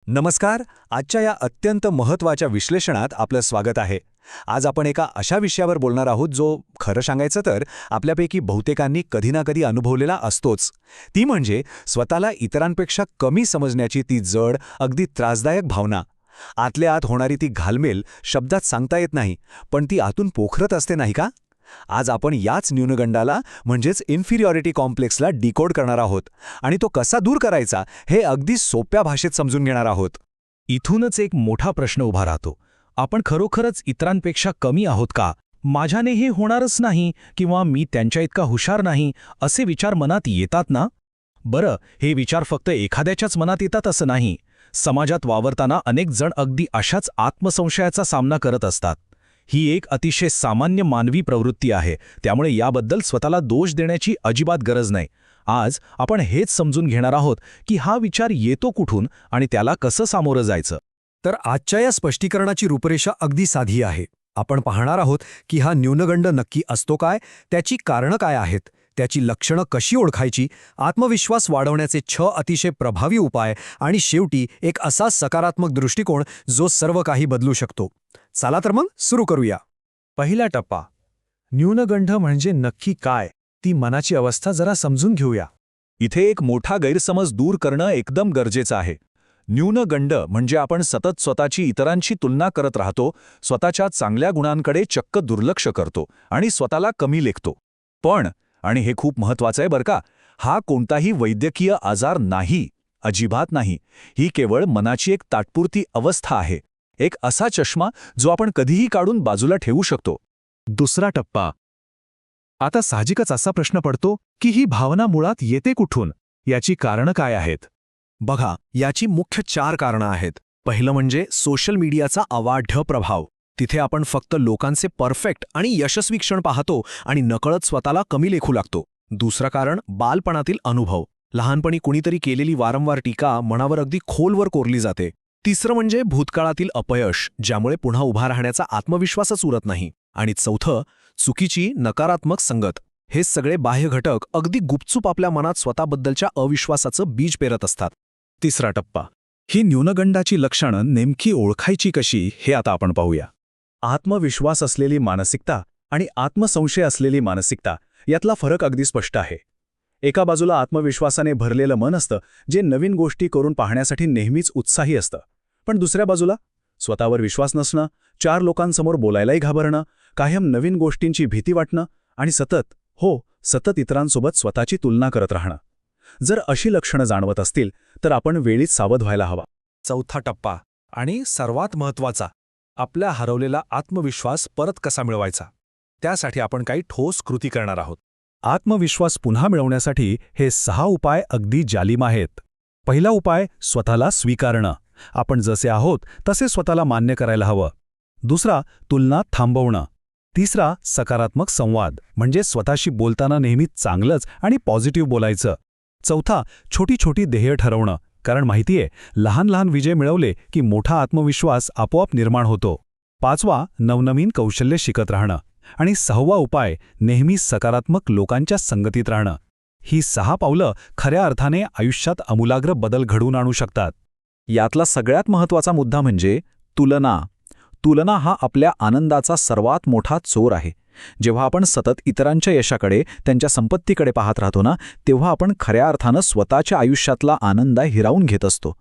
नमस्कार. आजच्या या अत्यंत महत्त्वाच्या विश्लेषणात आपलं स्वागत आहे. आज आपण एका अशा विषयावर बोलणार आहोत जो खरं सांगायचं तर आपल्यापैकी बहुतेकांनी कधी ना कधी अनुभवलेला असतोच. ती म्हणजे स्वतःला इतरांपेक्षा कमी समजण्याची ती जड, अगदी त्रासदायक भावना. आतल्या आत होणारी ती घालमेल शब्दात सांगता येत नाही, पण ती आतून पोखरत असते नाही का? आज आपण याच न्यूनगंडाला म्हणजेच इन्फिरियॉरिटी कॉम्प्लेक्सला डिकोड करणार आहोत आणि तो कसा दूर करायचा हे अगदी सोप्या भाषेत समजून घेणार आहोत. इथूनच एक मोठा प्रश्न उभा राहतो. आपण खरोखरच इतरांपेक्षा कमी आहोत का? माझ्याने हे होणारच नाही किंवा मी त्यांच्या इतका हुशार नाही असे विचार मनात येतात ना? बरं, हे विचार फक्त एखाद्याच्याच मनात येतात असं नाही. समाजात वावरताना अनेक जण अगदी अशाच आत्मसंशयाचा सामना करत असतात. ही एक अतिशय सामान्य मानवी प्रवृत्ती आहे, त्यामुळे याबद्दल स्वतःला दोष देण्याची अजिबात गरज नाही. आज आपण हेच समजून घेणार आहोत की हा विचार येतो कुठून आणि त्याला कसं सामोरं जायचं. तर आजच्या या स्पष्टीकरणाची रूपरेषा अगदी साधी आहे. आपण पाहणार आहोत की हा न्यूनगंड नक्की असतो काय, त्याची कारणं काय आहेत, त्याची लक्षणं कशी ओळखायची, आत्मविश्वास वाढवण्याचे 6 अतिशय प्रभावी उपाय आणि शेवटी एक असा सकारात्मक दृष्टिकोन जो सर्व काही बदलू शकतो. चला तर मग सुरू करूया. पहिला टप्पा, न्यूनगंड म्हणजे नक्की काय, ती मनाची अवस्था जरा समजून घेऊया. इथे एक मोठा गैरसमज दूर करणं एकदम गरजेचं आहे. न्यूनगंड म्हणजे आपण सतत स्वतःची इतरांशी तुलना करत राहतो, स्वतःच्या चांगल्या गुणांकडे चक्क दुर्लक्ष करतो आणि स्वतःला कमी लेखतो. पण, आणि हे खूप महत्त्वाचं आहे बरं का, हा कोणताही वैद्यकीय आजार नाही, अजिबात नाही. ही केवळ मनाची एक तात्पुरती अवस्था आहे, एक असा चष्मा जो आपण कधीही काढून बाजूला ठेवू शकतो. दुसरा टप्पा, आता साहजिकच असा प्रश्न पडतो की ही भावना मुळात येते कुठून, याची कारणं काय आहेत? बघा, याची मुख्य 4 कारणं आहेत. पहिलं म्हणजे सोशल मीडियाचा अवाढव्य प्रभाव. तिथे आपण फक्त लोकांचे परफेक्ट आणि यशस्वी क्षण पाहतो आणि नकळत स्वतःला कमी लेखू लागतो. दुसरं कारण बालपणातील अनुभव. लहानपणी कुणीतरी केलेली वारंवार टीका मनावर अगदी खोलवर कोरली जाते. तिसरं म्हणजे भूतकाळातील अपयश, ज्यामुळे पुन्हा उभा राहण्याचा आत्मविश्वासच उरत नाही. आणि चौथं, चुकीची नकारात्मक संगत. हे सगळे बाह्य घटक अगदी गुपचूप आपल्या मनात स्वतःबद्दलच्या अविश्वासाचं बीज पेरत असतात. तिसरा टप्पा, ही न्यूनगंडाची लक्षणं नेमकी ओळखायची कशी हे आता आपण पाहूया. आत्मविश्वास असलेली मानसिकता आणि आत्मसंशय असलेली मानसिकता यातला फरक अगदी स्पष्ट आहे. एका बाजूला आत्मविश्वासाने भरलेलं मन असतं, जे नवीन गोष्टी करून पाहण्यासाठी नेहमीच उत्साही असतं. पण दुसऱ्या बाजूला स्वतःवर विश्वास नसणं, 4 लोकांसमोर बोलायलाही घाबरणं, कायम नवीन गोष्टींची भीती वाटणं आणि सतत इतरांसोबत स्वतःची तुलना करत राहणं. जर अशी लक्षणं जाणवत असतील तर आपण वेळीच सावध व्हायला हवा. चौथा टप्पा आणि सर्वात महत्त्वाचा, आपला हरवलेला आत्मविश्वास परत कसा मिळवायचा. त्यासाठी आपण काही ठोस कृती करणार आहोत. आत्मविश्वास पुन्हा मिळवण्यासाठी हे 6 उपाय अगदी जालिम आहेत. पहिला उपाय, स्वतःला स्वीकारणं. आपण जसे आहोत तसे स्वतःला मान्य करायला हवं. दुसरा, तुलना थांबवणं. तिसरा, सकारात्मक संवाद, म्हणजे स्वतःशी बोलताना नेहमी चांगलंच आणि पॉझिटिव्ह बोलायचं. चौथा, छोटी छोटी ध्येय ठरवणं, कारण माहितीये, लहान लहान विजय मिळवले की मोठा आत्मविश्वास आपोआप निर्माण होतो. पाचवा, नवनवीन कौशल्य शिकत राहणं. आणि 6वा उपाय, नेहमी सकारात्मक लोकांच्या संगतीत राहणं. ही 6 पावलं खऱ्या अर्थाने आयुष्यात आमूलाग्र बदल घडवून आणू शकतात. यातला सगळ्यात महत्त्वाचा मुद्दा म्हणजे तुलना. तुलना हा आपल्या आनंदाचा सर्वात मोठा चोर आहे. जेव्हा आपण सतत इतरांच्या यशाकडे, त्यांच्या संपत्तीकडे पाहत राहतो ना, तेव्हा आपण खऱ्या अर्थानं स्वतःच्या आयुष्यातला आनंद हिरावून घेत असतो.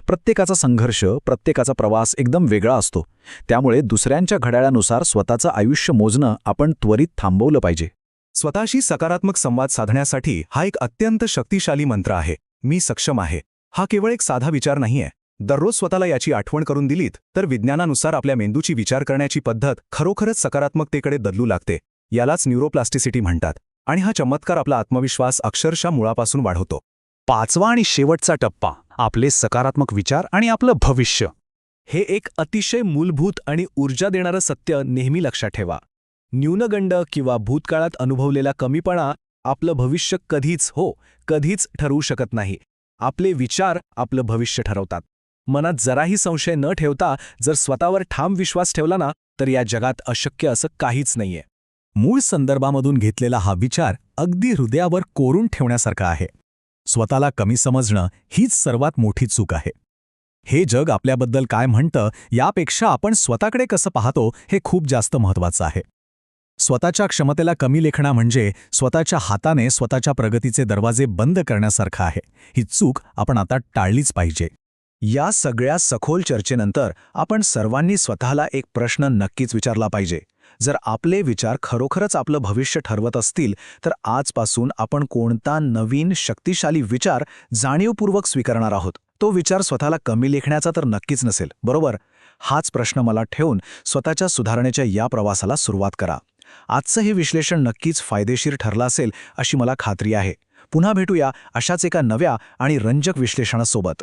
प्रत्येकाचा संघर्ष, प्रत्येकाचा प्रवास एकदम वेगळा असतो. त्यामुळे दुसऱ्यांच्या घड्याळानुसार स्वतःचं आयुष्य मोजणं आपण त्वरित थांबवलं पाहिजे. स्वतःशी सकारात्मक संवाद साधण्यासाठी हा एक अत्यंत शक्तिशाली मंत्र आहे. मी सक्षम आहे. हा केवळ एक साधा विचार नाहीये. दररोज स्वतःला याची आठवण करून दिलीत तर विज्ञानानुसार आपल्या मेंदूची विचार करण्याची पद्धत खरोखरच सकारात्मकतेकडे बदलू लागते. यालाच न्यूरोप्लास्टिसिटी म्हणतात. आणि हा चमत्कार आपला आत्मविश्वास अक्षरशः मुळापासून वाढवतो. 5वा आणि शेवटचा टप्पा, आपले सकारात्मक विचार आणि आपलं भविष्य. हे एक अतिशय मूलभूत आणि ऊर्जा देणारं सत्य नेहमी लक्षात ठेवा. न्यूनगंड किंवा भूतकाळात अनुभवलेला कमीपणा आपलं भविष्य कधीच ठरवू शकत नाही. आपले विचार आपलं भविष्य ठरवतात. मनात जराही संशय न ठेवता जर स्वतःवर ठाम विश्वास ठेवला ना, तर या जगात अशक्य असं काहीच नाहीये. मूळ संदर्भामधून घेतलेला हा विचार अगदी हृदयावर कोरून ठेवण्यासारखा आहे. स्वतःला कमी समजणं हीच सर्वात मोठी चूक आहे. हे जग आपल्याबद्दल काय म्हणतं यापेक्षा आपण स्वतःकडे कसं पाहतो हे खूप जास्त महत्त्वाचं आहे. स्वतःच्या क्षमतेला कमी लेखणं म्हणजे स्वतःच्या हाताने स्वतःच्या प्रगतीचे दरवाजे बंद करण्यासारखं आहे. ही चूक आपण आता टाळलीच पाहिजे. या सगळ्या सखोल चर्चेनंतर आपण सर्वांनी स्वतःला एक प्रश्न नक्कीच विचारला पाहिजे. जर आपले विचार खरोखरच आपलं भविष्य ठरवत असतील तर आजपासून आपण कोणता नवीन शक्तिशाली विचार जाणीवपूर्वक स्वीकारणार आहोत. तो विचार स्वतःला कमी लेखण्याचा तर नक्कीच नसेल, बरोबर? हाच प्रश्न मला ठेवून स्वतःच्या सुधारणेच्या या प्रवासाला सुरुवात करा. आजचं हे विश्लेषण नक्कीच फायदेशीर ठरलं असेल अशी मला खात्री आहे. पुन्हा भेटूया अशाच एका नव्या आणि रंजक विश्लेषणासोबत.